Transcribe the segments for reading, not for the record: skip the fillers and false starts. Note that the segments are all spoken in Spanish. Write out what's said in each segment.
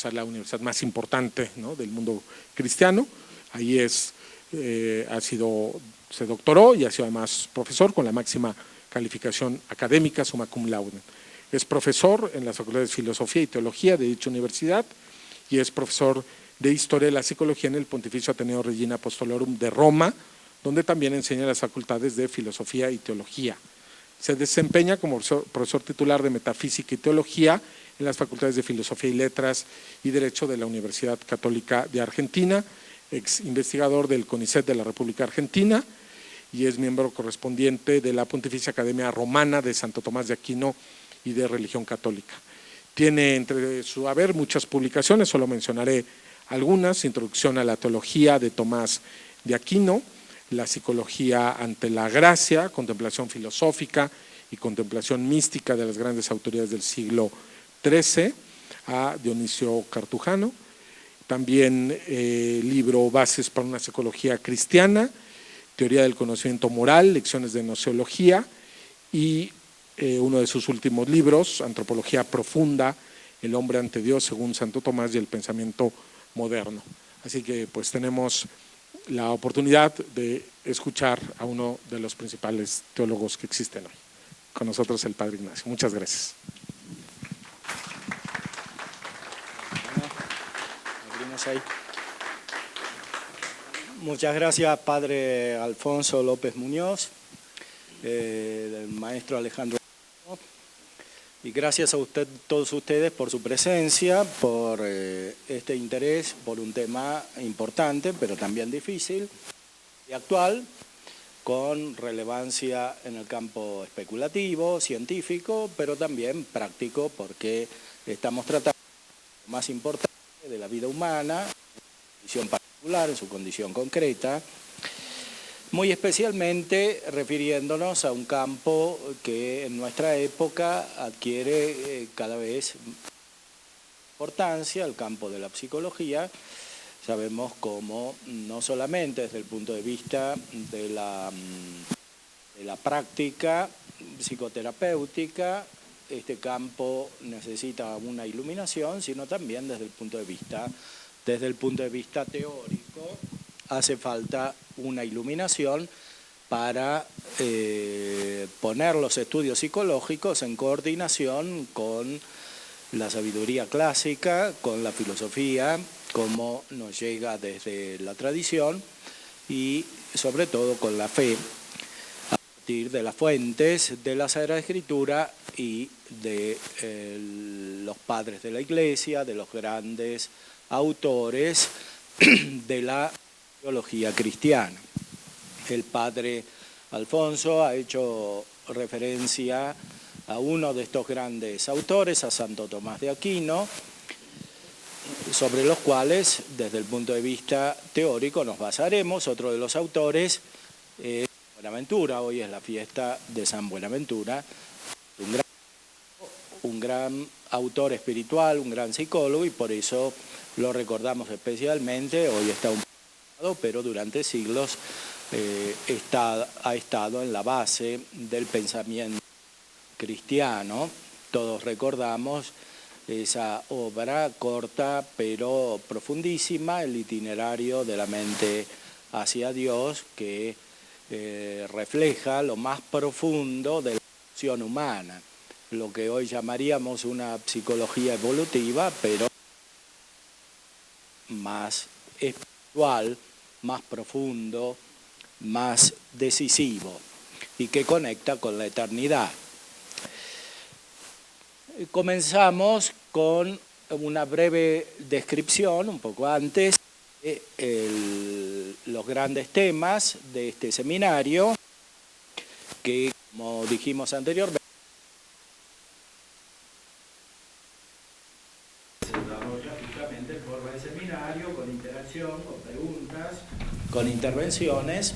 es la universidad más importante, ¿no?, del mundo cristiano. Ahí se doctoró y ha sido además profesor con la máxima calificación académica, summa cum laude. Es profesor en las facultades de Filosofía y Teología de dicha universidad y es profesor de Historia de la Psicología en el Pontificio Ateneo Regina Apostolorum de Roma, donde también enseña las facultades de Filosofía y Teología. Se desempeña como profesor titular de Metafísica y Teología en las facultades de Filosofía y Letras y Derecho de la Universidad Católica de Argentina, ex investigador del CONICET de la República Argentina y es miembro correspondiente de la Pontificia Academia Romana de Santo Tomás de Aquino y de Religión Católica. Tiene entre su haber muchas publicaciones, solo mencionaré algunas: Introducción a la Teología de Tomás de Aquino, La Psicología ante la Gracia, Contemplación Filosófica y Contemplación Mística de las grandes autoridades del siglo XIII, a Dionisio Cartujano. También libro Bases para una Psicología Cristiana, Teoría del Conocimiento Moral, Lecciones de Gnoseología, y uno de sus últimos libros, Antropología Profunda, El hombre ante Dios según Santo Tomás y el pensamiento moderno. Así que pues tenemos la oportunidad de escuchar a uno de los principales teólogos que existen hoy. Con nosotros el Padre Ignacio. Muchas gracias. Ahí. Muchas gracias, Padre Alfonso López Muñoz, del maestro Alejandro, y gracias a todos ustedes por su presencia, por este interés por un tema importante, pero también difícil y actual, con relevancia en el campo especulativo, científico, pero también práctico, porque estamos tratando lo más importante de la vida humana, en su condición particular, en su condición concreta, muy especialmente refiriéndonos a un campo que en nuestra época adquiere cada vez importancia, el campo de la psicología. Sabemos cómo no solamente desde el punto de vista de la práctica psicoterapéutica, este campo necesita una iluminación, sino también desde el punto de vista teórico hace falta una iluminación para poner los estudios psicológicos en coordinación con la sabiduría clásica, con la filosofía, como nos llega desde la tradición, y sobre todo con la fe, a partir de las fuentes de la Sagrada Escritura y de los padres de la Iglesia, de los grandes autores de la teología cristiana. El Padre Alfonso ha hecho referencia a uno de estos grandes autores, a Santo Tomás de Aquino, sobre los cuales, desde el punto de vista teórico, nos basaremos. Otro de los autores es Buenaventura. Hoy es la fiesta de San Buenaventura, un gran autor espiritual, un gran psicólogo, y por eso lo recordamos especialmente. Hoy está un poco, pero durante siglos ha estado en la base del pensamiento cristiano. Todos recordamos esa obra corta pero profundísima, El itinerario de la mente hacia Dios, que refleja lo más profundo de la evolución humana, lo que hoy llamaríamos una psicología evolutiva, pero más espiritual, más profundo, más decisivo, y que conecta con la eternidad. Comenzamos con una breve descripción, un poco antes, de los grandes temas de este seminario, que, como dijimos anteriormente, se desarrolla justamente en forma de seminario, con interacción, con preguntas, con intervenciones.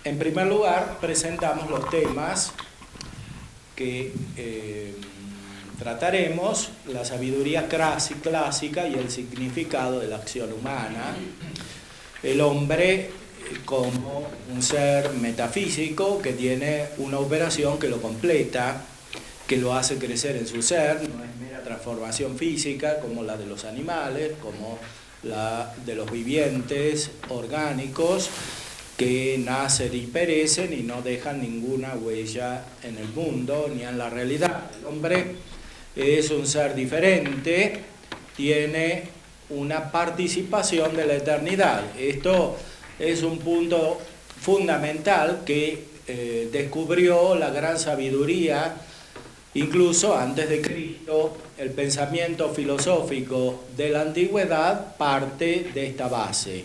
En primer lugar, presentamos los temas que trataremos: la sabiduría clásica y el significado de la acción humana, el hombre como un ser metafísico que tiene una operación que lo completa, que lo hace crecer en su ser, no es mera transformación física como la de los animales, como la de los vivientes orgánicos, que nacen y perecen y no dejan ninguna huella en el mundo ni en la realidad. El hombre es un ser diferente, tiene una participación de la eternidad. Esto es un punto fundamental que descubrió la gran sabiduría, incluso antes de Cristo. El pensamiento filosófico de la antigüedad parte de esta base.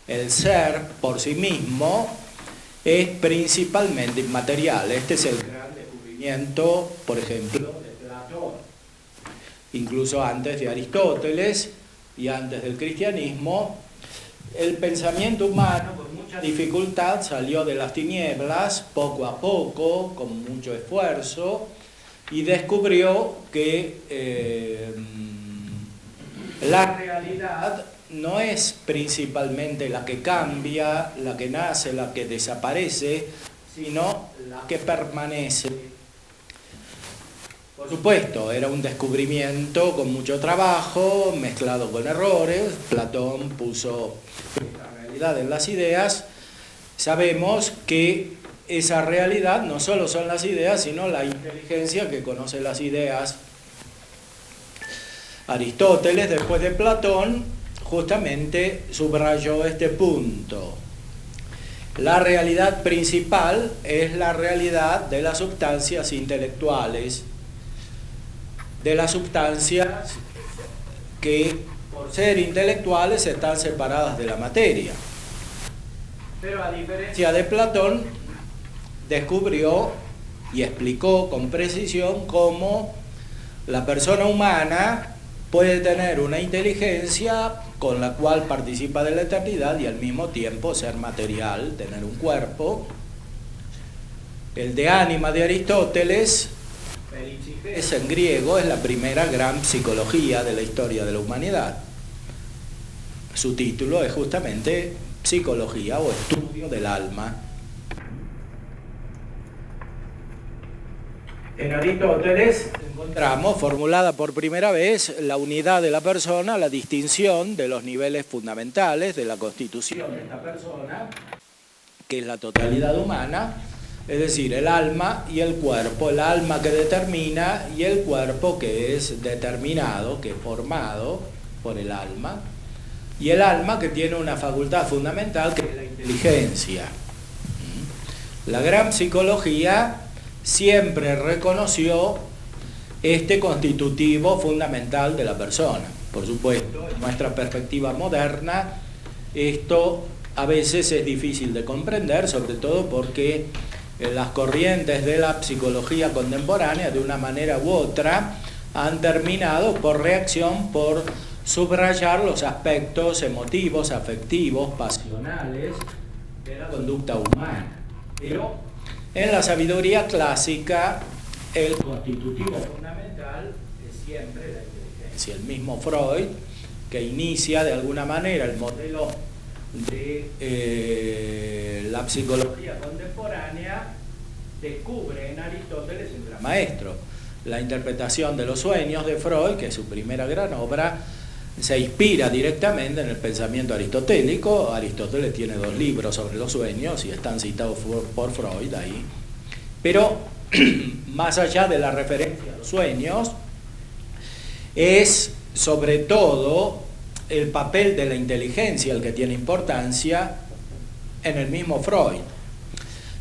El ser por sí mismo es principalmente inmaterial. Este es el gran descubrimiento, por ejemplo, de Platón. Incluso antes de Aristóteles y antes del cristianismo, el pensamiento humano con mucha dificultad salió de las tinieblas poco a poco, con mucho esfuerzo, y descubrió que la realidad no es principalmente la que cambia, la que nace, la que desaparece, sino la que permanece. Por supuesto, era un descubrimiento con mucho trabajo, mezclado con errores. Platón puso esta realidad en las ideas. Sabemos que esa realidad no solo son las ideas, sino la inteligencia que conoce las ideas. Aristóteles, después de Platón, justamente subrayó este punto. La realidad principal es la realidad de las sustancias intelectuales, de las sustancias que por ser intelectuales están separadas de la materia. Pero a diferencia de Platón, descubrió y explicó con precisión cómo la persona humana puede tener una inteligencia con la cual participa de la eternidad y al mismo tiempo ser material, tener un cuerpo. El de ánima de Aristóteles, Peripsikes en griego, es la primera gran psicología de la historia de la humanidad. Su título es justamente Psicología o Estudio del Alma. En Aristóteles encontramos formulada por primera vez la unidad de la persona, la distinción de los niveles fundamentales de la constitución de esta persona, que es la totalidad humana, es decir, el alma y el cuerpo, el alma que determina y el cuerpo que es determinado, que es formado por el alma, y el alma que tiene una facultad fundamental que es la inteligencia. La gran psicología siempre reconoció este constitutivo fundamental de la persona. Por supuesto, en nuestra perspectiva moderna, esto a veces es difícil de comprender, sobre todo porque las corrientes de la psicología contemporánea, de una manera u otra, han terminado por reacción, por subrayar los aspectos emotivos, afectivos, pasionales de la conducta humana. Pero en la sabiduría clásica, el constitutivo fundamental es siempre la inteligencia. El mismo Freud, que inicia de alguna manera el modelo de la psicología contemporánea, descubre en Aristóteles el gran maestro. La interpretación de los sueños de Freud, que es su primera gran obra, se inspira directamente en el pensamiento aristotélico. Aristóteles tiene 2 libros sobre los sueños y están citados por Freud ahí. Pero más allá de la referencia a los sueños, es sobre todo el papel de la inteligencia el que tiene importancia en el mismo Freud.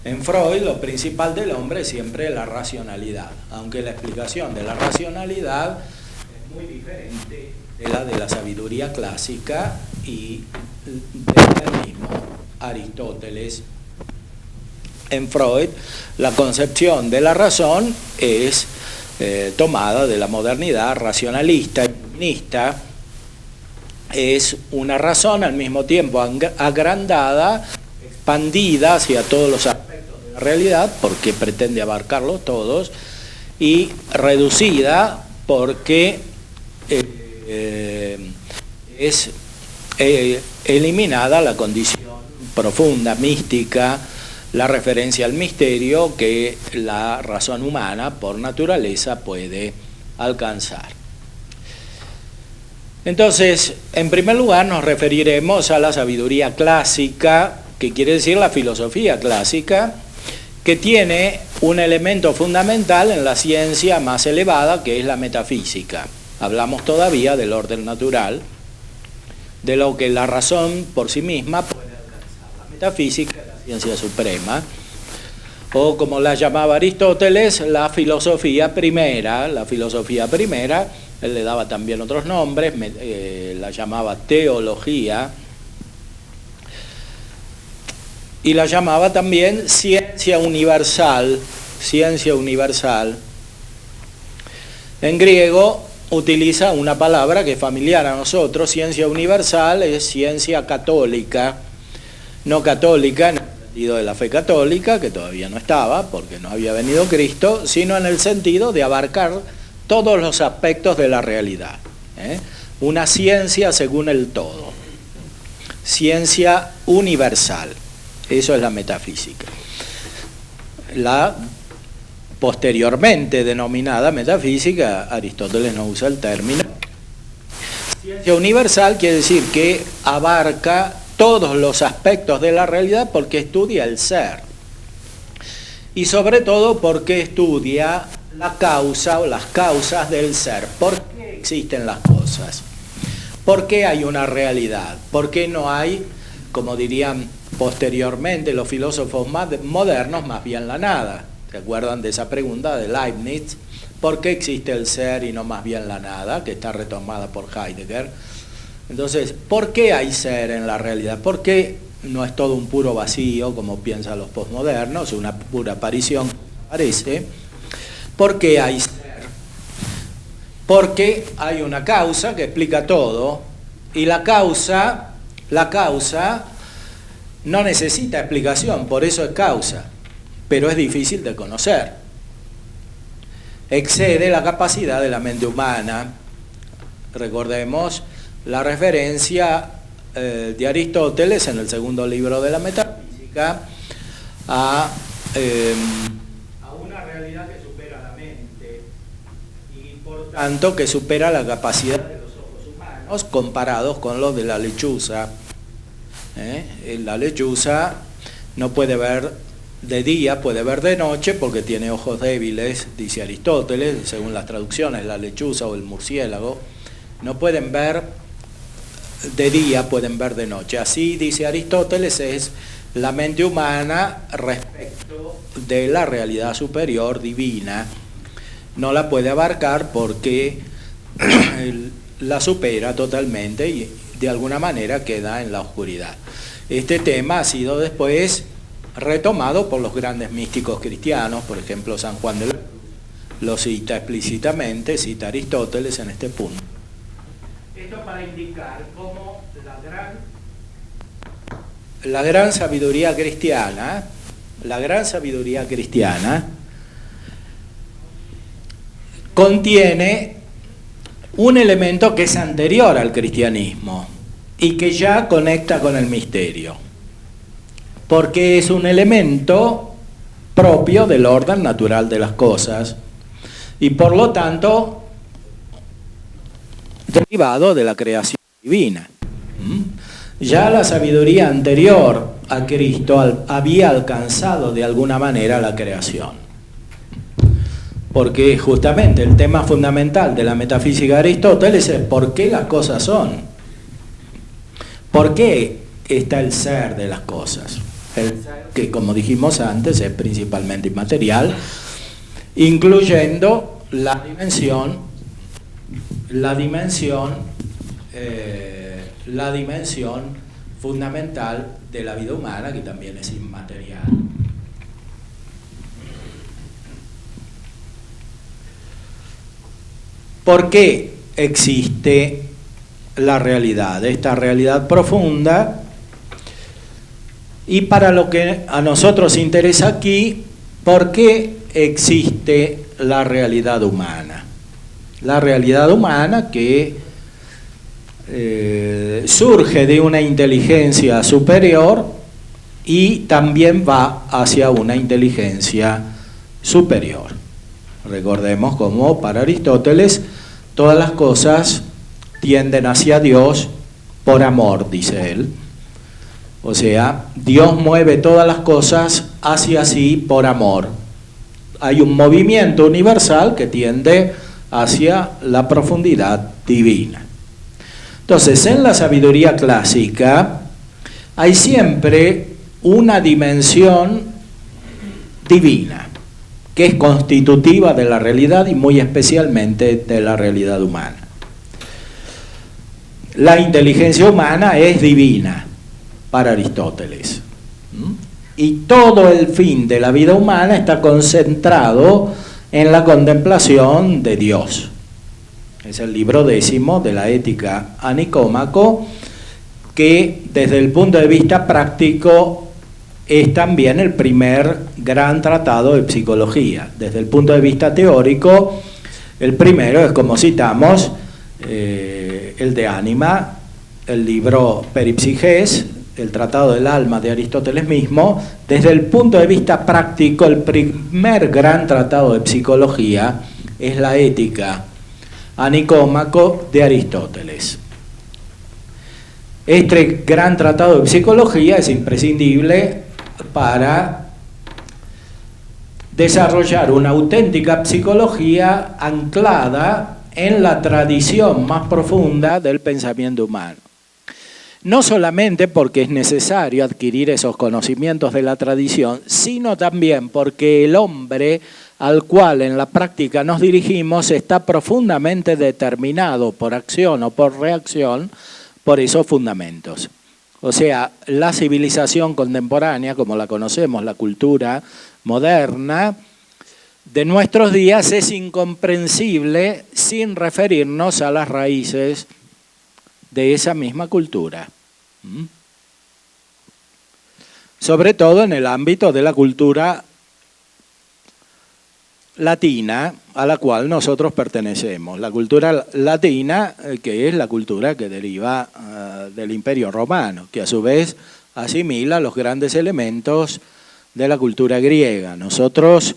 En Freud lo principal del hombre es siempre la racionalidad, aunque la explicación de la racionalidad es muy diferente de la de la sabiduría clásica y del mismo Aristóteles. En Freud, la concepción de la razón es tomada de la modernidad racionalista, iluminista. Es una razón al mismo tiempo agrandada, expandida hacia todos los aspectos de la realidad, porque pretende abarcarlos todos, y reducida porque es eliminada la condición profunda, mística, la referencia al misterio que la razón humana por naturaleza puede alcanzar. Entonces, en primer lugar nos referiremos a la sabiduría clásica, que quiere decir la filosofía clásica, que tiene un elemento fundamental en la ciencia más elevada, que es la metafísica. Hablamos todavía del orden natural, de lo que la razón por sí misma puede alcanzar. La metafísica es la ciencia suprema, o como la llamaba Aristóteles, la filosofía primera. La filosofía primera, él le daba también otros nombres, la llamaba teología, y la llamaba también ciencia universal. Ciencia universal. En griego utiliza una palabra que es familiar a nosotros. Ciencia universal es ciencia católica, no católica en el sentido de la fe católica, que todavía no estaba porque no había venido Cristo, sino en el sentido de abarcar todos los aspectos de la realidad. Una ciencia según el todo. Ciencia universal. Eso es la metafísica. La posteriormente denominada metafísica, Aristóteles no usa el término. Ciencia universal quiere decir que abarca todos los aspectos de la realidad porque estudia el ser. Y sobre todo porque estudia la causa o las causas del ser. ¿Por qué existen las cosas? ¿Por qué hay una realidad? ¿Por qué no hay, como dirían posteriormente los filósofos modernos, más bien la nada? ¿Se acuerdan de esa pregunta de Leibniz? ¿Por qué existe el ser y no más bien la nada? Que está retomada por Heidegger. Entonces, ¿por qué hay ser en la realidad? ¿Por qué no es todo un puro vacío, como piensan los posmodernos, una pura aparición, parece? ¿Por qué hay ser? Porque hay una causa que explica todo, y la causa no necesita explicación, por eso es causa, pero es difícil de conocer. Excede la capacidad de la mente humana. Recordemos la referencia de Aristóteles en el segundo libro de la Metafísica a una realidad que supera la mente y por tanto que supera la capacidad de los ojos humanos comparados con los de la lechuza. La lechuza no puede ver de día, puede ver de noche porque tiene ojos débiles, dice Aristóteles, según las traducciones, la lechuza o el murciélago no pueden ver de día, pueden ver de noche. Así, dice Aristóteles, es la mente humana respecto de la realidad superior divina. No la puede abarcar porque la supera totalmente y de alguna manera queda en la oscuridad. Este tema ha sido después retomado por los grandes místicos cristianos, por ejemplo San Juan de la Cruz lo cita explícitamente, cita a Aristóteles en este punto. Esto para indicar cómo la gran sabiduría cristiana, contiene un elemento que es anterior al cristianismo y que ya conecta con el misterio, porque es un elemento propio del orden natural de las cosas y por lo tanto derivado de la creación divina. Ya la sabiduría anterior a Cristo había alcanzado de alguna manera la creación, porque justamente el tema fundamental de la metafísica de Aristóteles es por qué las cosas son, por qué está el ser de las cosas. El ser que, como dijimos antes, es principalmente inmaterial, incluyendo la dimensión fundamental de la vida humana, que también es inmaterial. ¿Por qué existe la realidad, esta realidad profunda? Y para lo que a nosotros interesa aquí, ¿por qué existe la realidad humana? La realidad humana que surge de una inteligencia superior y también va hacia una inteligencia superior. Recordemos cómo para Aristóteles todas las cosas tienden hacia Dios por amor, dice él. O sea, Dios mueve todas las cosas hacia sí por amor. Hay un movimiento universal que tiende hacia la profundidad divina. Entonces, en la sabiduría clásica hay siempre una dimensión divina, que es constitutiva de la realidad y muy especialmente de la realidad humana. La inteligencia humana es divina para Aristóteles. Y todo el fin de la vida humana está concentrado en la contemplación de Dios. Es el libro 10 de la Ética a Nicómaco, que desde el punto de vista práctico es también el primer gran tratado de psicología. Desde el punto de vista teórico, el primero es, como citamos, el de Ánima, el libro Peripsiges, el Tratado del Alma de Aristóteles mismo. Desde el punto de vista práctico, el primer gran tratado de psicología es la Ética a Nicómaco de Aristóteles. Este gran tratado de psicología es imprescindible para desarrollar una auténtica psicología anclada en la tradición más profunda del pensamiento humano. No solamente porque es necesario adquirir esos conocimientos de la tradición, sino también porque el hombre al cual en la práctica nos dirigimos está profundamente determinado por acción o por reacción por esos fundamentos. O sea, la civilización contemporánea, como la conocemos, la cultura moderna de nuestros días, es incomprensible sin referirnos a las raíces de esa misma cultura. Sobre todo en el ámbito de la cultura latina a la cual nosotros pertenecemos. La cultura latina, que es la cultura que deriva del Imperio Romano, que a su vez asimila los grandes elementos de la cultura griega. Nosotros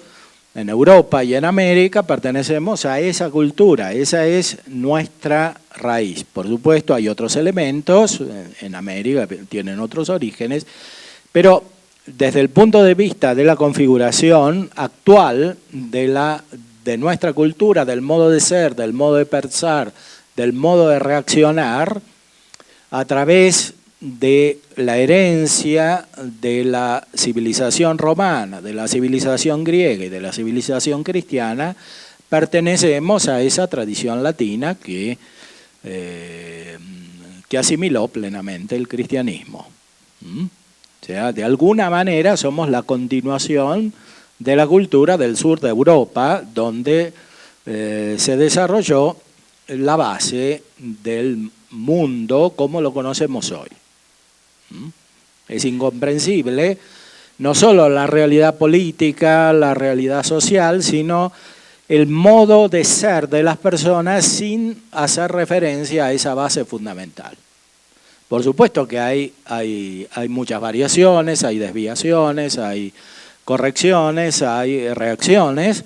en Europa y en América pertenecemos a esa cultura, esa es nuestra raíz. Por supuesto hay otros elementos, en América tienen otros orígenes, pero desde el punto de vista de la configuración actual de nuestra cultura, del modo de ser, del modo de pensar, del modo de reaccionar, a través de la herencia de la civilización romana, de la civilización griega y de la civilización cristiana, pertenecemos a esa tradición latina que asimiló plenamente el cristianismo. O sea, de alguna manera somos la continuación de la cultura del sur de Europa, donde se desarrolló la base del mundo como lo conocemos hoy. Es incomprensible no solo la realidad política, la realidad social, sino el modo de ser de las personas sin hacer referencia a esa base fundamental. Por supuesto que hay muchas variaciones, hay desviaciones, hay correcciones, hay reacciones,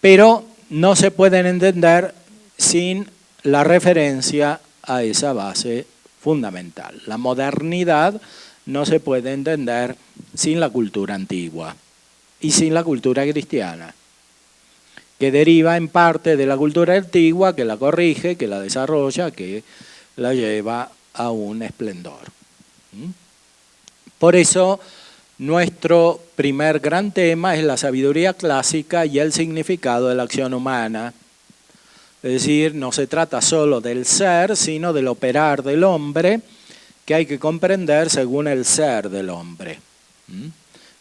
pero no se pueden entender sin la referencia a esa base fundamental. La modernidad no se puede entender sin la cultura antigua y sin la cultura cristiana, que deriva en parte de la cultura antigua, que la corrige, que la desarrolla, que la lleva a un esplendor. Por eso, nuestro primer gran tema es la sabiduría clásica y el significado de la acción humana. Es decir, no se trata solo del ser, sino del operar del hombre, que hay que comprender según el ser del hombre.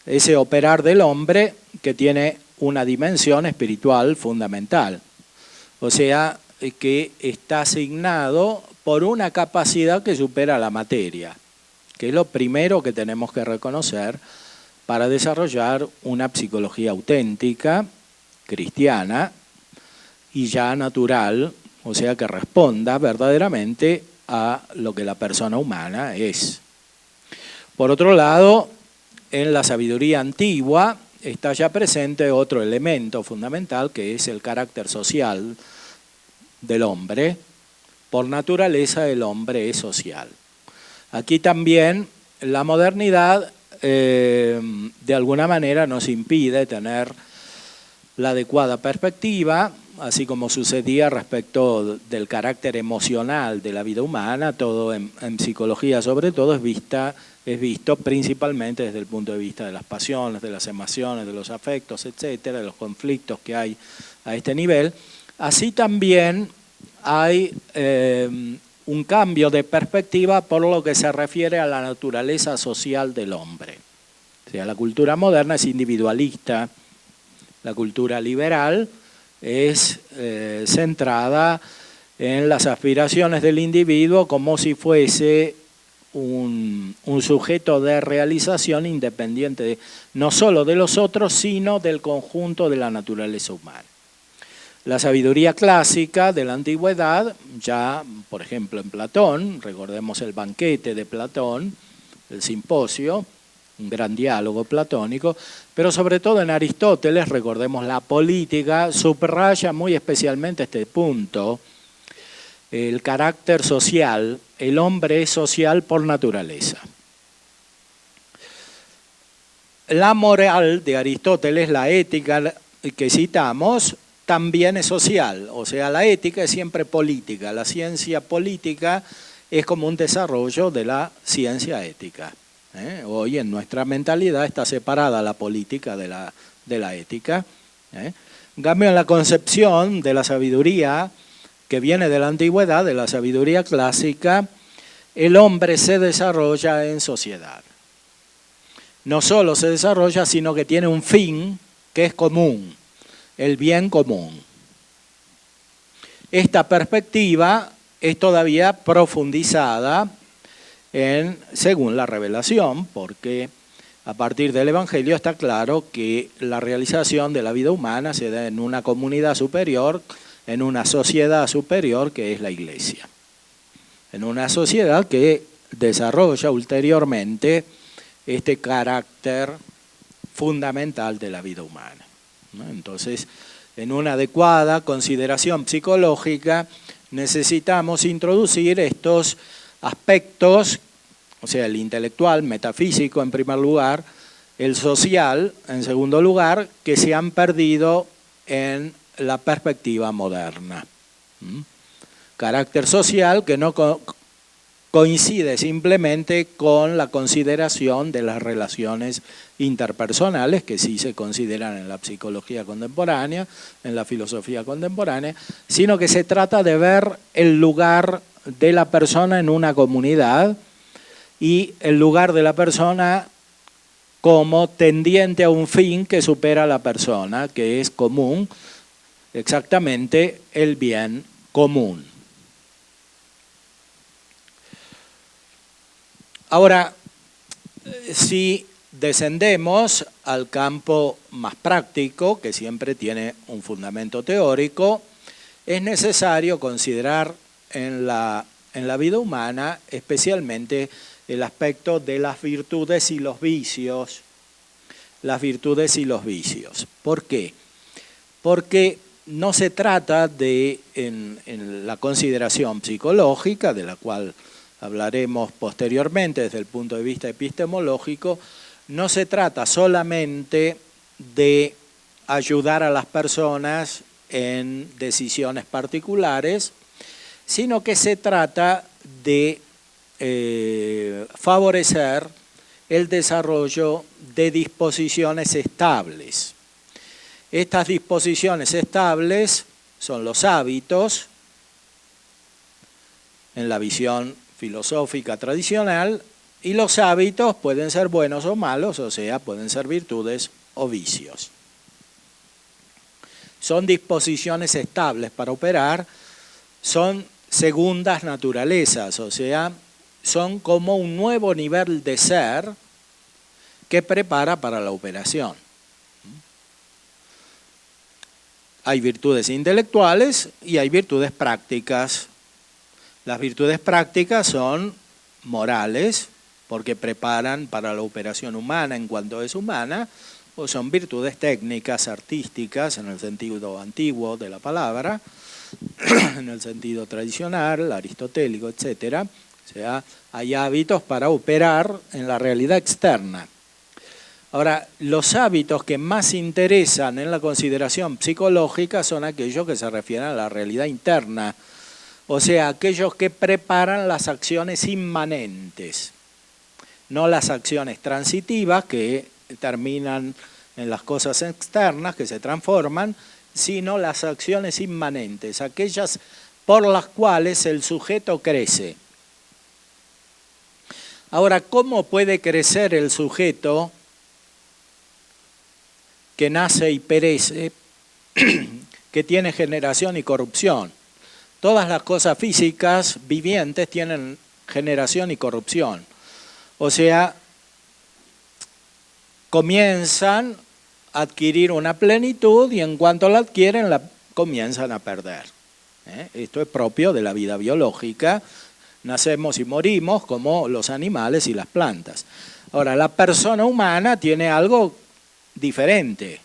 Ese operar del hombre que tiene una dimensión espiritual fundamental. O sea, que está asignado por una capacidad que supera la materia, que es lo primero que tenemos que reconocer para desarrollar una psicología auténtica, cristiana y ya natural, o sea que responda verdaderamente a lo que la persona humana es. Por otro lado, en la sabiduría antigua está ya presente otro elemento fundamental, que es el carácter social del hombre. Por naturaleza el hombre es social. Aquí también la modernidad de alguna manera nos impide tener la adecuada perspectiva, así como sucedía respecto del carácter emocional de la vida humana. Todo en psicología sobre todo es visto principalmente desde el punto de vista de las pasiones, de las emociones, de los afectos, etcétera, de los conflictos que hay a este nivel. Así también hay un cambio de perspectiva por lo que se refiere a la naturaleza social del hombre. O sea, la cultura moderna es individualista, la cultura liberal es centrada en las aspiraciones del individuo como si fuese un sujeto de realización independiente no solo de los otros, sino del conjunto de la naturaleza humana. La sabiduría clásica de la antigüedad, ya por ejemplo en Platón, recordemos el banquete de Platón, el simposio, un gran diálogo platónico, pero sobre todo en Aristóteles, recordemos la política, subraya muy especialmente este punto, el carácter social. El hombre es social por naturaleza. La moral de Aristóteles, la ética que citamos, también es social, o sea, la ética es siempre política, la ciencia política es como un desarrollo de la ciencia ética. Hoy en nuestra mentalidad está separada la política de la ética. En cambio, en la concepción de la sabiduría que viene de la antigüedad, de la sabiduría clásica, el hombre se desarrolla en sociedad. No solo se desarrolla, sino que tiene un fin que es común, el bien común. Esta perspectiva es todavía profundizada según la revelación, porque a partir del Evangelio está claro que la realización de la vida humana se da en una comunidad superior, en una sociedad superior que es la Iglesia. En una sociedad que desarrolla ulteriormente este carácter fundamental de la vida humana. Entonces, en una adecuada consideración psicológica necesitamos introducir estos aspectos, o sea, el intelectual, metafísico en primer lugar, el social en segundo lugar, que se han perdido en la perspectiva moderna. Carácter social que no coincide simplemente con la consideración de las relaciones interpersonales, que sí se consideran en la psicología contemporánea, en la filosofía contemporánea, sino que se trata de ver el lugar de la persona en una comunidad y el lugar de la persona como tendiente a un fin que supera a la persona, que es común, exactamente el bien común. Ahora, si descendemos al campo más práctico, que siempre tiene un fundamento teórico, es necesario considerar en la vida humana especialmente el aspecto de las virtudes y los vicios. Las virtudes y los vicios. ¿Por qué? Porque no se trata de, en la consideración psicológica, de la cual hablaremos posteriormente desde el punto de vista epistemológico, no se trata solamente de ayudar a las personas en decisiones particulares, sino que se trata de favorecer el desarrollo de disposiciones estables. Estas disposiciones estables son los hábitos, en la visión filosófica tradicional, y los hábitos pueden ser buenos o malos, o sea, pueden ser virtudes o vicios. Son disposiciones estables para operar, son segundas naturalezas, o sea, son como un nuevo nivel de ser que prepara para la operación. Hay virtudes intelectuales y hay virtudes prácticas. Las virtudes prácticas son morales, porque preparan para la operación humana en cuanto es humana, o son virtudes técnicas, artísticas, en el sentido antiguo de la palabra, en el sentido tradicional, aristotélico, etc. O sea, hay hábitos para operar en la realidad externa. Ahora, los hábitos que más interesan en la consideración psicológica son aquellos que se refieren a la realidad interna, o sea, aquellos que preparan las acciones inmanentes, no las acciones transitivas que terminan en las cosas externas, que se transforman, sino las acciones inmanentes, aquellas por las cuales el sujeto crece. Ahora, ¿cómo puede crecer el sujeto que nace y perece, que tiene generación y corrupción? Todas las cosas físicas vivientes tienen generación y corrupción. O sea, comienzan a adquirir una plenitud y en cuanto la adquieren, la comienzan a perder. Esto es propio de la vida biológica. Nacemos y morimos como los animales y las plantas. Ahora, la persona humana tiene algo diferente.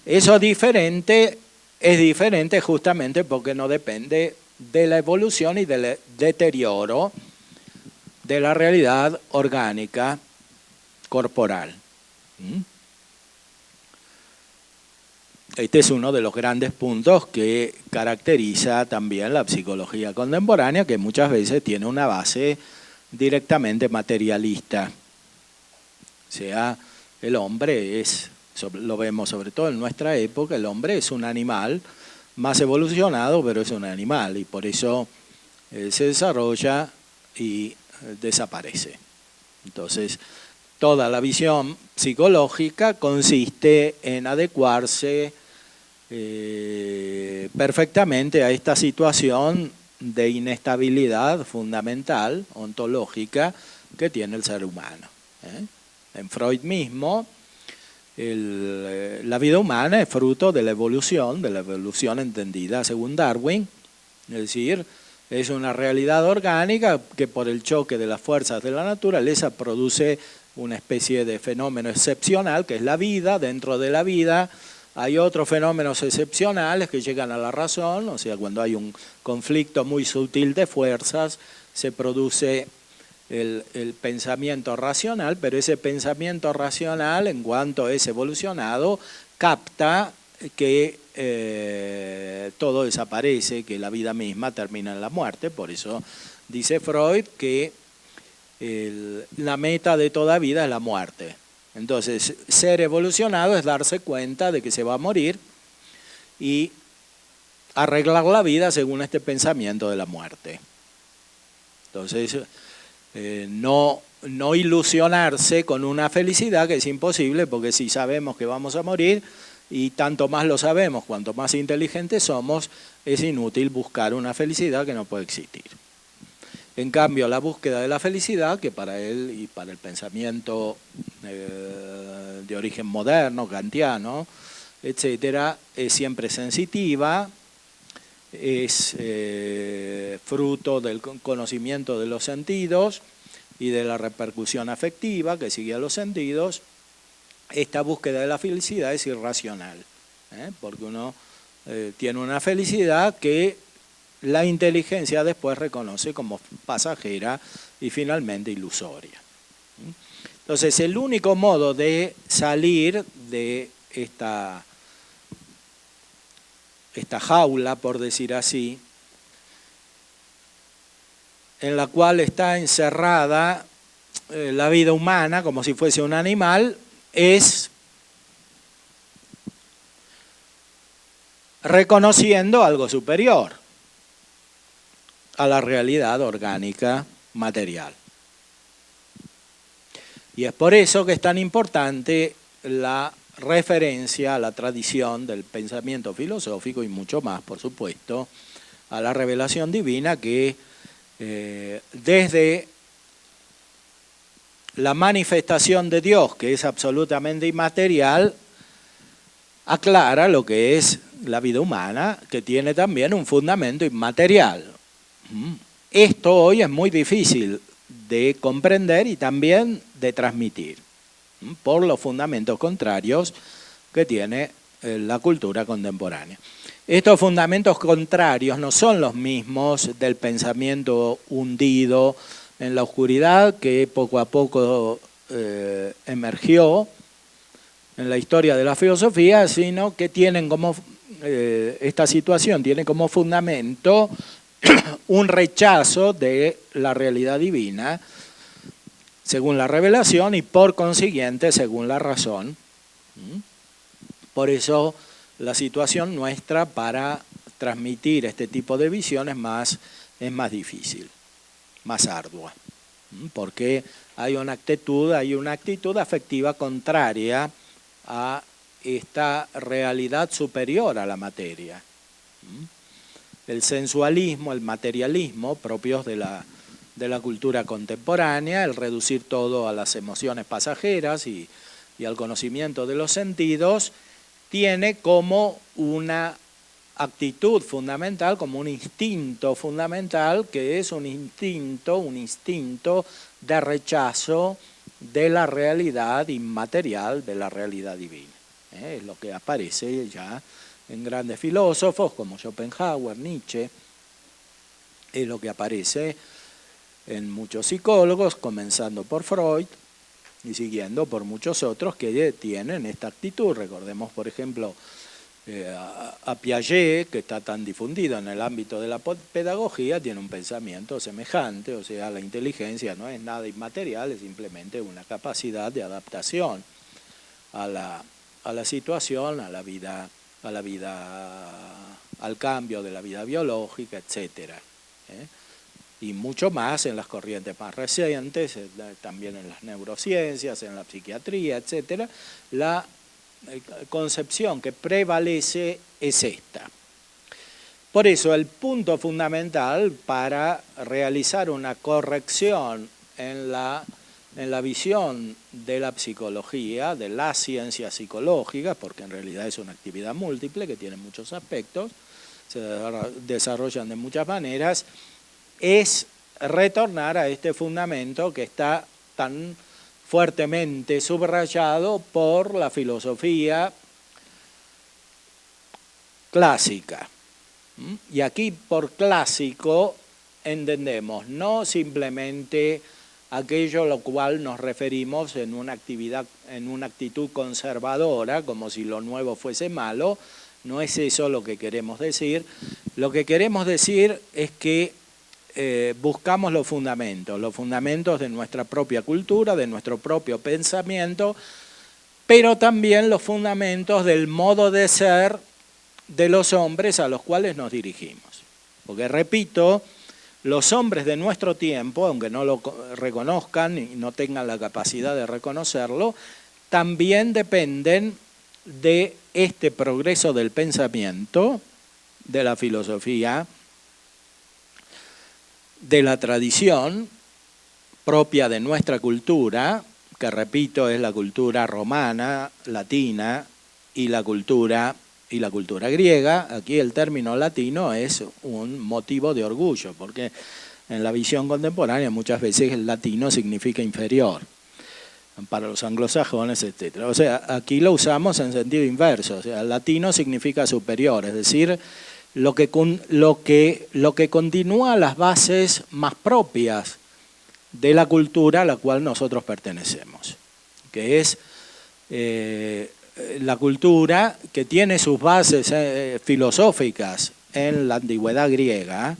Eso diferente es diferente justamente porque no depende de la evolución y del deterioro de la realidad orgánica corporal. Este es uno de los grandes puntos que caracteriza también la psicología contemporánea, que muchas veces tiene una base directamente materialista. O sea, el hombre es, lo vemos sobre todo en nuestra época, el hombre es un animal más evolucionado, pero es un animal y por eso se desarrolla y desaparece. Entonces, toda la visión psicológica consiste en adecuarse perfectamente a esta situación de inestabilidad fundamental, ontológica, que tiene el ser humano. En Freud mismo, la vida humana es fruto de la evolución entendida según Darwin, es decir, es una realidad orgánica que por el choque de las fuerzas de la naturaleza produce una especie de fenómeno excepcional que es la vida. Dentro de la vida hay otros fenómenos excepcionales que llegan a la razón, o sea, cuando hay un conflicto muy sutil de fuerzas se produce el pensamiento racional, pero ese pensamiento racional, en cuanto es evolucionado, capta que todo desaparece, que la vida misma termina en la muerte. Por eso dice Freud que la meta de toda vida es la muerte. Entonces, ser evolucionado es darse cuenta de que se va a morir y arreglar la vida según este pensamiento de la muerte. Entonces, no ilusionarse con una felicidad que es imposible, porque si sabemos que vamos a morir, y tanto más lo sabemos, cuanto más inteligentes somos, es inútil buscar una felicidad que no puede existir. En cambio, la búsqueda de la felicidad, que para él y para el pensamiento de origen moderno, kantiano, etcétera, es siempre sensitiva, es fruto del conocimiento de los sentidos y de la repercusión afectiva que sigue a los sentidos. Esta búsqueda de la felicidad es irracional, porque uno tiene una felicidad que la inteligencia después reconoce como pasajera y finalmente ilusoria. Entonces, el único modo de salir de esta jaula, por decir así, en la cual está encerrada la vida humana como si fuese un animal, es reconociendo algo superior a la realidad orgánica material. Y es por eso que es tan importante la referencia a la tradición del pensamiento filosófico y mucho más, por supuesto, a la revelación divina que desde la manifestación de Dios, que es absolutamente inmaterial, aclara lo que es la vida humana, que tiene también un fundamento inmaterial. Esto hoy es muy difícil de comprender y también de transmitir, por los fundamentos contrarios que tiene la cultura contemporánea. Estos fundamentos contrarios no son los mismos del pensamiento hundido en la oscuridad que poco a poco emergió en la historia de la filosofía, sino que tienen como, esta situación tiene como fundamento un rechazo de la realidad divina según la revelación y por consiguiente según la razón. Por eso la situación nuestra para transmitir este tipo de visiones es más difícil, más ardua, porque hay una actitud afectiva contraria a esta realidad superior a la materia. El sensualismo, el materialismo propios de la cultura contemporánea, el reducir todo a las emociones pasajeras y al conocimiento de los sentidos, tiene como una actitud fundamental, como un instinto fundamental, que es un instinto de rechazo de la realidad inmaterial, de la realidad divina. Es lo que aparece ya en grandes filósofos como Schopenhauer, Nietzsche, es lo que aparece en muchos psicólogos, comenzando por Freud y siguiendo por muchos otros que tienen esta actitud. Recordemos, por ejemplo, a Piaget, que está tan difundido en el ámbito de la pedagogía, tiene un pensamiento semejante, o sea, la inteligencia no es nada inmaterial, es simplemente una capacidad de adaptación a la situación, al cambio de la vida biológica, etcétera. Y mucho más en las corrientes más recientes, también en las neurociencias, en la psiquiatría, etcétera, la concepción que prevalece es esta. Por eso el punto fundamental para realizar una corrección en la visión de la psicología, de las ciencias psicológicas, porque en realidad es una actividad múltiple que tiene muchos aspectos, se desarrollan de muchas maneras, es retornar a este fundamento que está tan fuertemente subrayado por la filosofía clásica. Y aquí por clásico entendemos no simplemente aquello a lo cual nos referimos en una actitud conservadora, como si lo nuevo fuese malo. No es eso lo que queremos decir. Lo que queremos decir es que buscamos los fundamentos de nuestra propia cultura, de nuestro propio pensamiento, pero también los fundamentos del modo de ser de los hombres a los cuales nos dirigimos. Porque, repito, los hombres de nuestro tiempo, aunque no lo reconozcan y no tengan la capacidad de reconocerlo, también dependen de este progreso del pensamiento, de la filosofía, de la tradición propia de nuestra cultura, que repito es la cultura romana, latina y la cultura griega. Aquí el término latino es un motivo de orgullo, porque en la visión contemporánea muchas veces el latino significa inferior, para los anglosajones, etc. O sea, aquí lo usamos en sentido inverso, o sea, el latino significa superior, es decir, lo que continúa las bases más propias de la cultura a la cual nosotros pertenecemos, que es la cultura que tiene sus bases filosóficas en la antigüedad griega,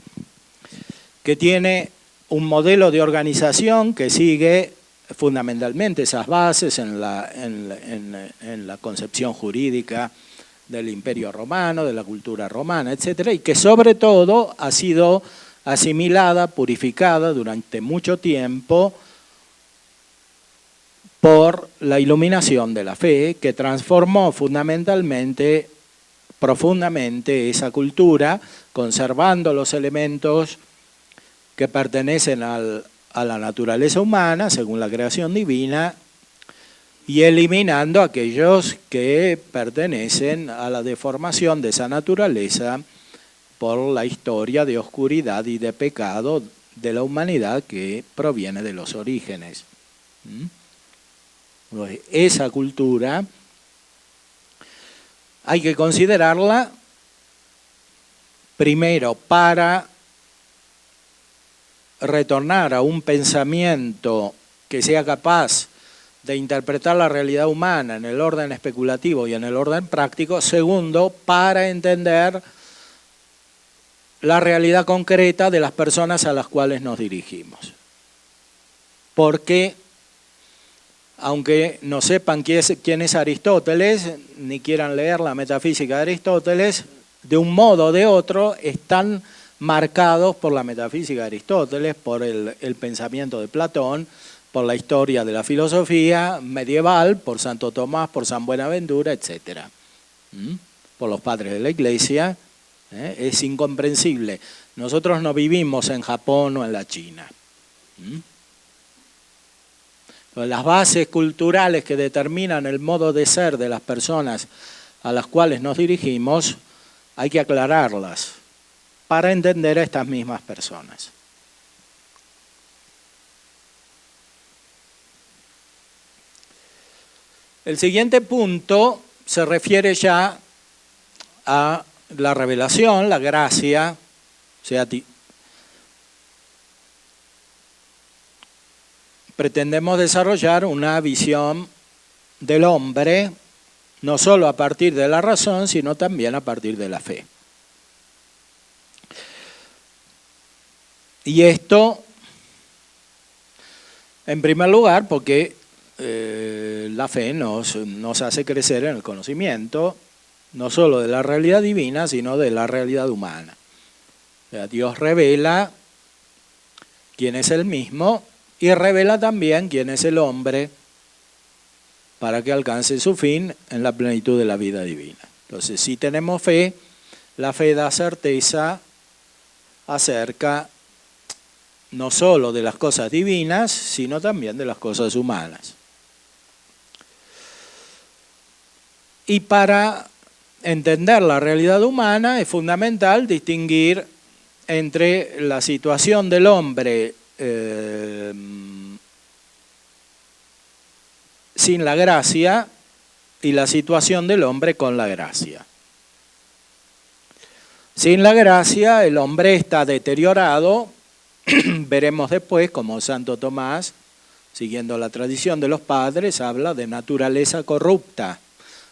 que tiene un modelo de organización que sigue fundamentalmente esas bases en la concepción jurídica del Imperio Romano, de la cultura romana, etcétera, y que sobre todo ha sido asimilada, purificada durante mucho tiempo por la iluminación de la fe, que transformó fundamentalmente, profundamente esa cultura, conservando los elementos que pertenecen a la naturaleza humana, según la creación divina, y eliminando aquellos que pertenecen a la deformación de esa naturaleza por la historia de oscuridad y de pecado de la humanidad que proviene de los orígenes. Esa cultura hay que considerarla primero para retornar a un pensamiento que sea capaz de interpretar la realidad humana en el orden especulativo y en el orden práctico. Segundo, para entender la realidad concreta de las personas a las cuales nos dirigimos. Porque, aunque no sepan quién es Aristóteles, ni quieran leer la metafísica de Aristóteles, de un modo o de otro están marcados por la metafísica de Aristóteles, por el pensamiento de Platón, por la historia de la filosofía medieval, por Santo Tomás, por San Buenaventura, etc. Por los padres de la Iglesia. Es incomprensible. Nosotros no vivimos en Japón o en la China. Las bases culturales que determinan el modo de ser de las personas a las cuales nos dirigimos, hay que aclararlas para entender a estas mismas personas. El siguiente punto se refiere ya a la revelación, la gracia, o sea, pretendemos desarrollar una visión del hombre, no solo a partir de la razón, sino también a partir de la fe. Y esto, en primer lugar, porque la fe nos hace crecer en el conocimiento, no solo de la realidad divina, sino de la realidad humana. O sea, Dios revela quién es Él mismo y revela también quién es el hombre para que alcance su fin en la plenitud de la vida divina. Entonces, si tenemos fe, la fe da certeza acerca no solo de las cosas divinas, sino también de las cosas humanas. Y para entender la realidad humana es fundamental distinguir entre la situación del hombre sin la gracia y la situación del hombre con la gracia. Sin la gracia el hombre está deteriorado, veremos después como Santo Tomás, siguiendo la tradición de los padres, habla de naturaleza corrupta.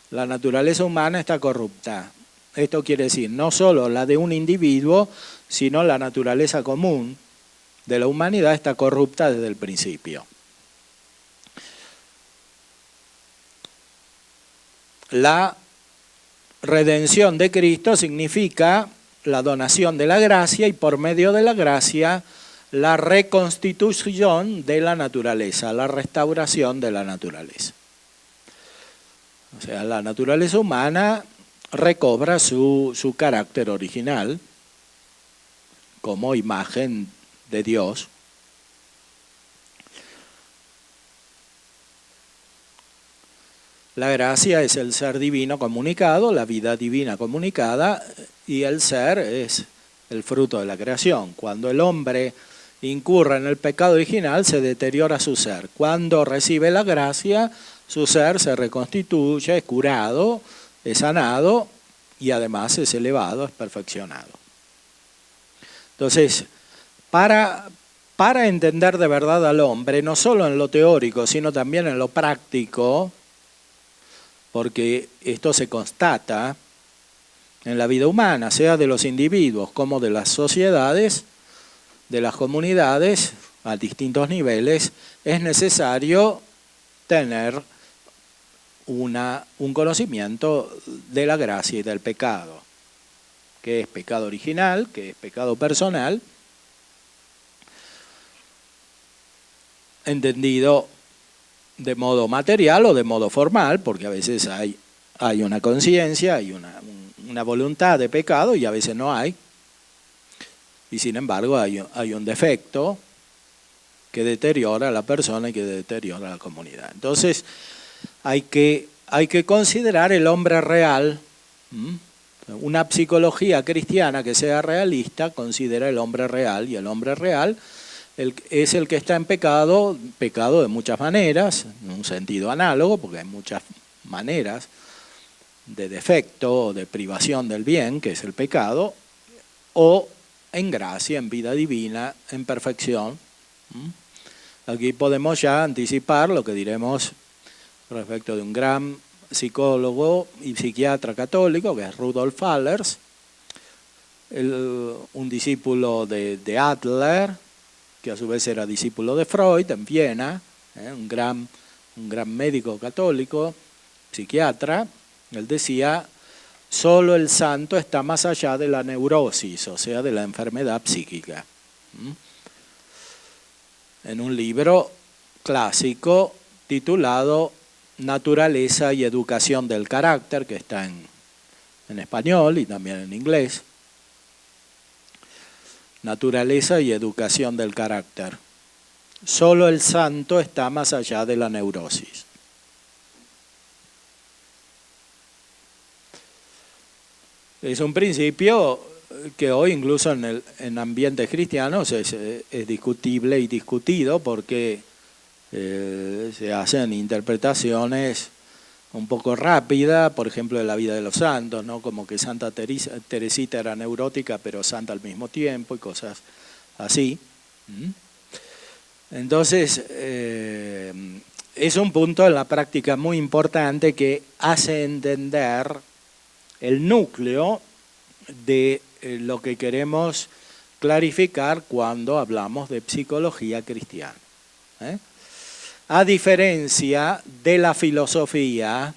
La naturaleza humana está corrupta. Esto quiere decir no solo la de un individuo, sino la naturaleza común de la humanidad está corrupta desde el principio. La redención de Cristo significa la donación de la gracia y por medio de la gracia la reconstitución de la naturaleza, la restauración de la naturaleza. O sea, la naturaleza humana recobra su carácter original como imagen de Dios. La gracia es el ser divino comunicado, la vida divina comunicada, y el ser es el fruto de la creación. Cuando el hombre incurre en el pecado original, se deteriora su ser. Cuando recibe la gracia, su ser se reconstituye, es curado, es sanado y además es elevado, es perfeccionado. Entonces, para entender de verdad al hombre, no solo en lo teórico, sino también en lo práctico, porque esto se constata en la vida humana, sea de los individuos como de las sociedades, de las comunidades, a distintos niveles, es necesario tener un conocimiento de la gracia y del pecado, que es pecado original, que es pecado personal, entendido de modo material o de modo formal, porque a veces hay una conciencia, hay una voluntad de pecado y a veces no hay. Y sin embargo hay un defecto que deteriora a la persona y que deteriora a la comunidad. Entonces hay que considerar el hombre real. Una psicología cristiana que sea realista considera el hombre real, y el hombre real es el que está en pecado de muchas maneras, en un sentido análogo, porque hay muchas maneras de defecto o de privación del bien, que es el pecado, o en gracia, en vida divina, en perfección. Aquí podemos ya anticipar lo que diremos respecto de un gran psicólogo y psiquiatra católico, que es Rudolf Allers, un discípulo de Adler, que a su vez era discípulo de Freud en Viena, un gran médico católico, psiquiatra. Él decía: solo el santo está más allá de la neurosis, o sea, de la enfermedad psíquica. En un libro clásico titulado Naturaleza y Educación del Carácter, que está en español y también en inglés. Naturaleza y Educación del Carácter. Solo el santo está más allá de la neurosis. Es un principio que hoy incluso en ambientes cristianos es discutible y discutido, porque se hacen interpretaciones un poco rápidas, por ejemplo, de la vida de los santos, ¿no? Como que Santa Teresita era neurótica pero santa al mismo tiempo y cosas así. Entonces, es un punto en la práctica muy importante que hace entender el núcleo de lo que queremos clarificar cuando hablamos de psicología cristiana. A diferencia de la filosofía,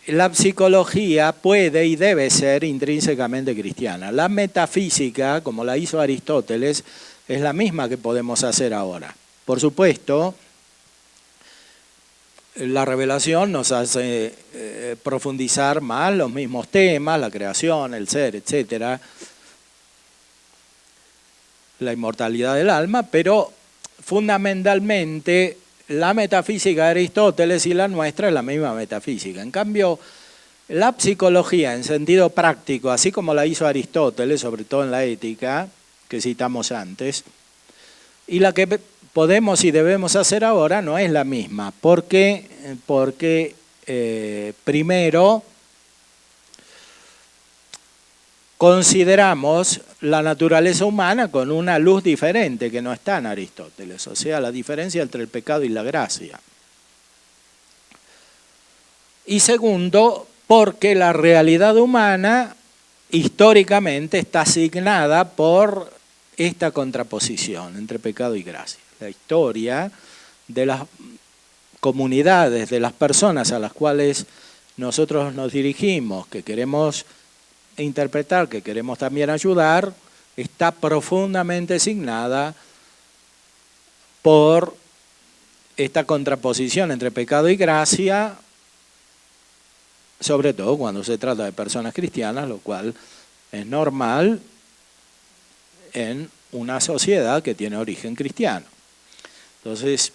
la psicología puede y debe ser intrínsecamente cristiana. La metafísica, como la hizo Aristóteles, es la misma que podemos hacer ahora. Por supuesto, la revelación nos hace profundizar más los mismos temas, la creación, el ser, etc., la inmortalidad del alma, pero fundamentalmente la metafísica de Aristóteles y la nuestra es la misma metafísica. En cambio, la psicología en sentido práctico, así como la hizo Aristóteles, sobre todo en la ética, que citamos antes, y la que podemos y debemos hacer ahora no es la misma. ¿Por qué? Porque primero consideramos la naturaleza humana con una luz diferente que no está en Aristóteles, o sea, la diferencia entre el pecado y la gracia. Y segundo, porque la realidad humana históricamente está asignada por esta contraposición entre pecado y gracia. La historia de las comunidades, de las personas a las cuales nosotros nos dirigimos, que queremos interpretar, que queremos también ayudar, está profundamente asignada por esta contraposición entre pecado y gracia, sobre todo cuando se trata de personas cristianas, lo cual es normal en una sociedad que tiene origen cristiano. Entonces,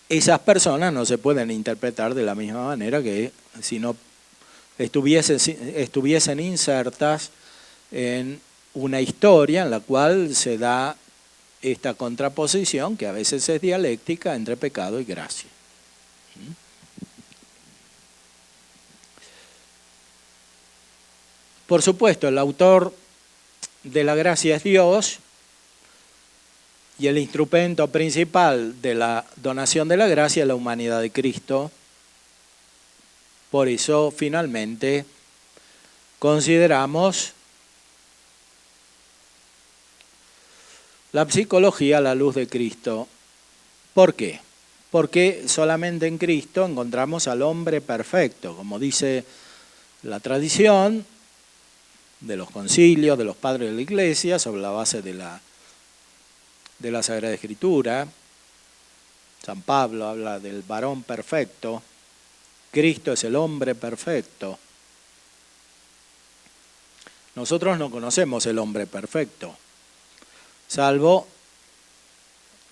esas personas no se pueden interpretar de la misma manera que si no estuviesen insertas en una historia en la cual se da esta contraposición, que a veces es dialéctica, entre pecado y gracia. Por supuesto, el autor de la gracia es Dios, y el instrumento principal de la donación de la gracia es la humanidad de Cristo. Por eso, finalmente, consideramos la psicología a la luz de Cristo. ¿Por qué? Porque solamente en Cristo encontramos al hombre perfecto, como dice la tradición de los concilios, de los padres de la Iglesia, sobre la base de la Sagrada Escritura. San Pablo habla del varón perfecto. Cristo es el hombre perfecto. Nosotros no conocemos el hombre perfecto, salvo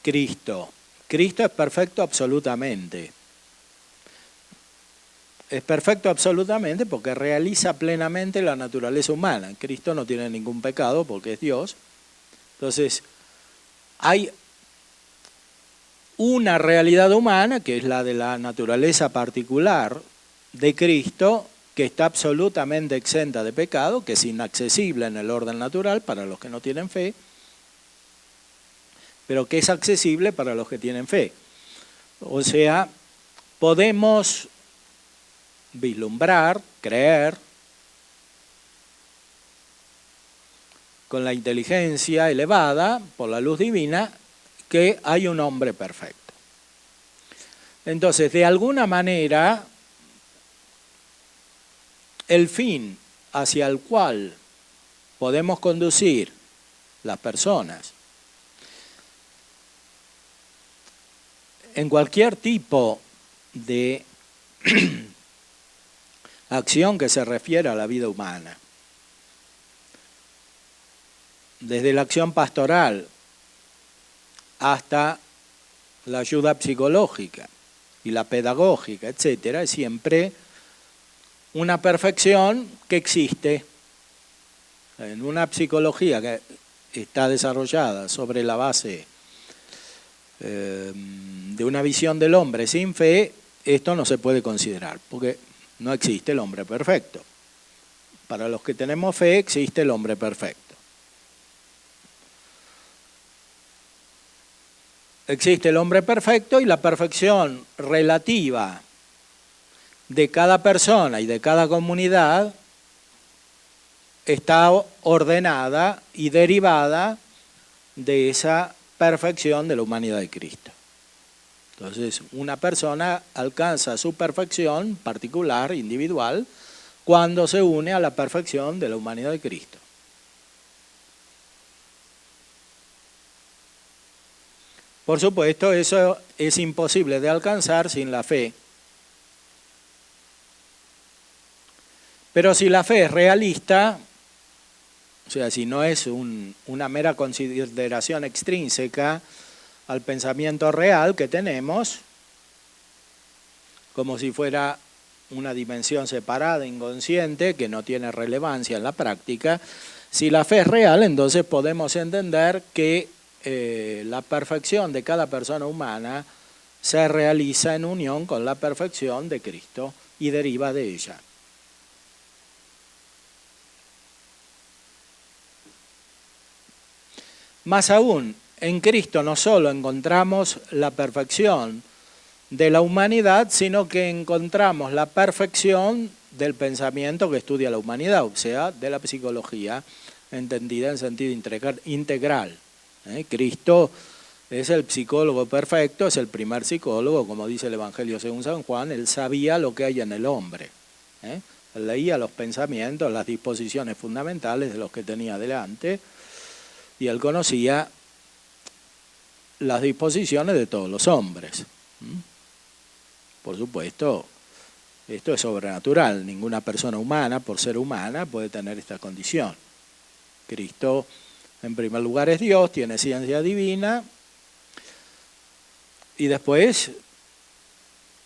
Cristo. Cristo es perfecto absolutamente. es perfecto absolutamente porque realiza plenamente la naturaleza humana. Cristo no tiene ningún pecado porque es Dios. Entonces, hay una realidad humana, que es la de la naturaleza particular de Cristo, que está absolutamente exenta de pecado, que es inaccesible en el orden natural para los que no tienen fe, pero que es accesible para los que tienen fe. O sea, podemos vislumbrar, creer, con la inteligencia elevada, por la luz divina, que hay un hombre perfecto. Entonces, de alguna manera, el fin hacia el cual podemos conducir las personas en cualquier tipo de acción que se refiera a la vida humana, desde la acción pastoral hasta la ayuda psicológica y la pedagógica, etcétera, es siempre una perfección que existe en una psicología que está desarrollada sobre la base de una visión del hombre sin fe. Esto no se puede considerar porque no existe el hombre perfecto. Para los que tenemos fe existe el hombre perfecto. Existe el hombre perfecto y la perfección relativa de cada persona y de cada comunidad está ordenada y derivada de esa perfección de la humanidad de Cristo. Entonces, una persona alcanza su perfección particular, individual, cuando se une a la perfección de la humanidad de Cristo. Por supuesto, eso es imposible de alcanzar sin la fe. Pero si la fe es realista, o sea, si no es una mera consideración extrínseca al pensamiento real que tenemos, como si fuera una dimensión separada, inconsciente, que no tiene relevancia en la práctica, si la fe es real, entonces podemos entender que la perfección de cada persona humana se realiza en unión con la perfección de Cristo y deriva de ella. Más aún, en Cristo no solo encontramos la perfección de la humanidad, sino que encontramos la perfección del pensamiento que estudia la humanidad, o sea, de la psicología entendida en sentido integral. Cristo es el psicólogo perfecto, es el primer psicólogo, como dice el Evangelio según San Juan. Él sabía lo que hay en el hombre. Él leía los pensamientos, las disposiciones fundamentales de los que tenía delante, y él conocía las disposiciones de todos los hombres. Por supuesto, esto es sobrenatural. Ninguna persona humana, por ser humana, puede tener esta condición. Cristo, en primer lugar, es Dios, tiene ciencia divina, y después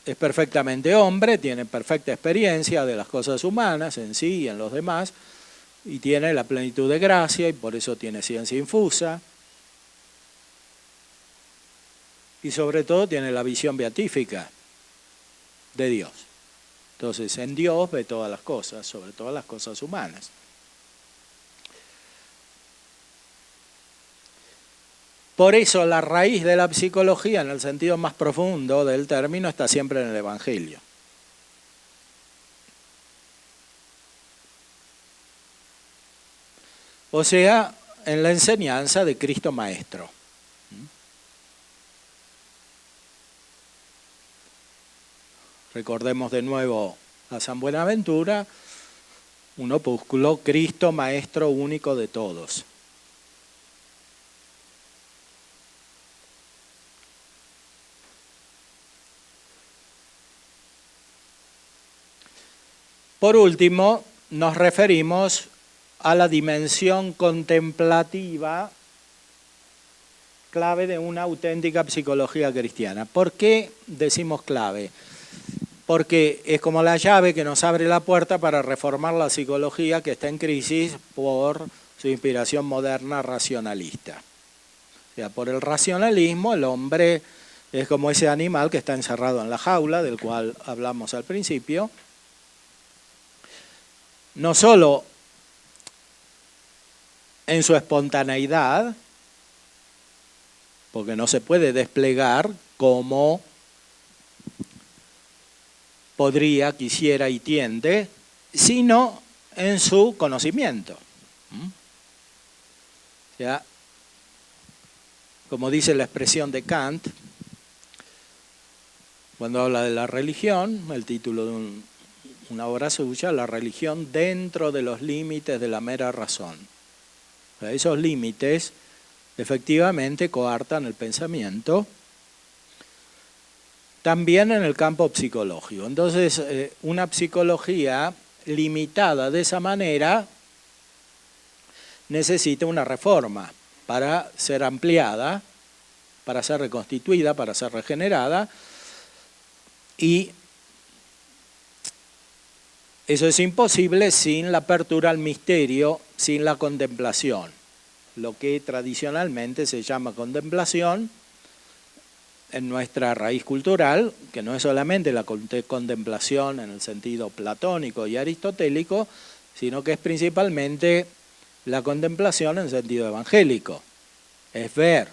es perfectamente hombre, tiene perfecta experiencia de las cosas humanas en sí y en los demás, y tiene la plenitud de gracia, y por eso tiene ciencia infusa, y sobre todo tiene la visión beatífica de Dios. Entonces, en Dios ve todas las cosas, sobre todo las cosas humanas. Por eso la raíz de la psicología, en el sentido más profundo del término, está siempre en el Evangelio. O sea, en la enseñanza de Cristo Maestro. Recordemos de nuevo a San Buenaventura, un opúsculo, Cristo Maestro único de todos. Por último, nos referimos a la dimensión contemplativa, clave de una auténtica psicología cristiana. ¿Por qué decimos clave? porque es como la llave que nos abre la puerta para reformar la psicología que está en crisis por su inspiración moderna racionalista. O sea, por el racionalismo el hombre es como ese animal que está encerrado en la jaula, del cual hablamos al principio. No solo en su espontaneidad, porque no se puede desplegar como podría, quisiera y tiende, sino en su conocimiento. O sea, como dice la expresión de Kant, cuando habla de la religión, el título de una obra suya, la religión dentro de los límites de la mera razón. O sea, esos límites efectivamente coartan el pensamiento, también en el campo psicológico. Entonces, una psicología limitada de esa manera necesita una reforma para ser ampliada, para ser reconstituida, para ser regenerada, y eso es imposible sin la apertura al misterio, sin la contemplación. Lo que tradicionalmente se llama contemplación en nuestra raíz cultural, que no es solamente la contemplación en el sentido platónico y aristotélico, sino que es principalmente la contemplación en sentido evangélico, es ver.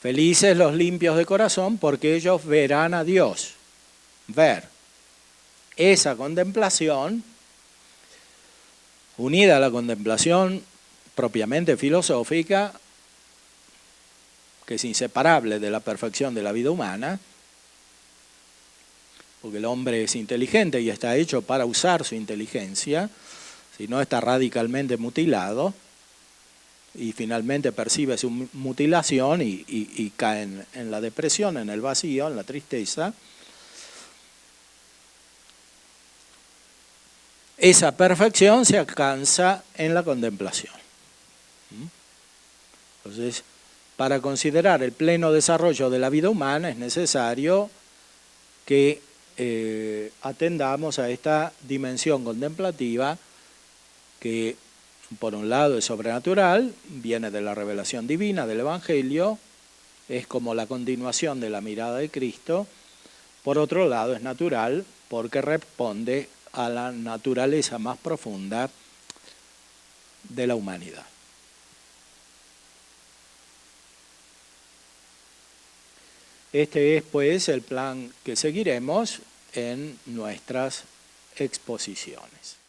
Felices los limpios de corazón porque ellos verán a Dios. Ver. Esa contemplación, unida a la contemplación propiamente filosófica, que es inseparable de la perfección de la vida humana, porque el hombre es inteligente y está hecho para usar su inteligencia, si no está radicalmente mutilado, y finalmente percibe su mutilación y cae en la depresión, en el vacío, en la tristeza. Esa perfección se alcanza en la contemplación. Entonces, para considerar el pleno desarrollo de la vida humana es necesario que atendamos a esta dimensión contemplativa que, por un lado, es sobrenatural, viene de la revelación divina, del Evangelio, es como la continuación de la mirada de Cristo. Por otro lado, es natural porque responde a la naturaleza más profunda de la humanidad. Este es, pues, el plan que seguiremos en nuestras exposiciones.